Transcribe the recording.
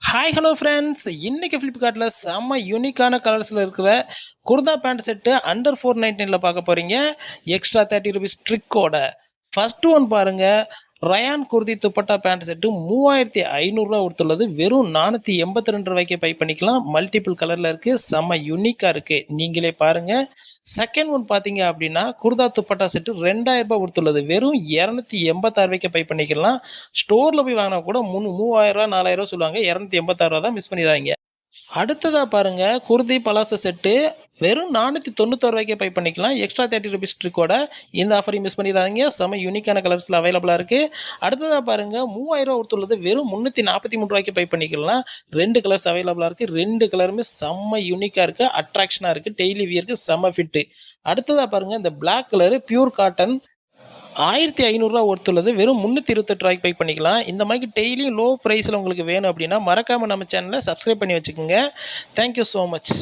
Hi hello friends, இன்னைக்கு ஃப்ளிப்கார்ட்டில் செம்ம யூனிக்கான கலர்ஸில் இருக்கிற குர்தா பேண்ட் செட்டு அண்டர் 499 பார்க்க போகிறீங்க. எக்ஸ்ட்ரா 30 ருபீஸ் ட்ரிக்கோட. ஃபர்ஸ்ட் ஒன் பாருங்கள், rayon kurti dupatta pant set 3500 கொடுத்துள்ளது. வெறும் 482 ரூபாய்க்கு பை பண்ணிக்கலாம். மல்டிபிள் கலரில் இருக்குது, செம்ம யூனிக்காக இருக்குது, நீங்களே பாருங்கள். செகண்ட் ஒன் பார்த்தீங்க அப்படின்னா குர்தா துப்பட்டா செட்டு 2000 ரூபாய் கொடுத்துள்ளது. வெறும் 286 ரூபாய்க்கு பை பண்ணிக்கலாம். ஸ்டோரில் போய் வாங்கினா கூட 3000 4000 சொல்லுவாங்க, 286 தான், மிஸ் பண்ணிடாதீங்க. அடுத்ததாக பாருங்கள், குர்தி பலாசோ செட்டு வெறும் 491 ரூபாய்க்கு பை பண்ணிக்கலாம். எக்ஸ்ட்ரா 30 ருபீஸ் ட்ரிக்கோட. இந்த ஆஃபரையும் மிஸ் பண்ணிடாதீங்க, செம யூனிக்கான கலர்ஸில் அவைலபிளாக இருக்குது. அடுத்ததாக பாருங்கள், 3000 ரூபா கொடுத்துள்ளது. வெறும் 343 ரூபாய்க்கு பை பண்ணிக்கலாம். 2 கலர்ஸ் அவைலபிளாக இருக்குது. 2 கலருமே செம்ம யூனிக்காக இருக்குது, அட்ராக்ஷனாக இருக்குது, டெய்லி வியருக்கு செம்ம ஃபிட்டு. அடுத்ததாக பாருங்கள், இந்த பிளாக் கலரு பியூர் காட்டன் 1500 ஒருத்துள்ளது. வெறும் 328 ரூபாய்க்கு பை பண்ணிக்கலாம். இந்த மாதிரி டெய்லியும் லோ ப்ரைஸில் உங்களுக்கு வேணும் அப்படின்னா மறக்காமல் நம்ம சேனலை சப்ஸ்கிரைப் பண்ணி வச்சுக்கோங்க. Thank you so much.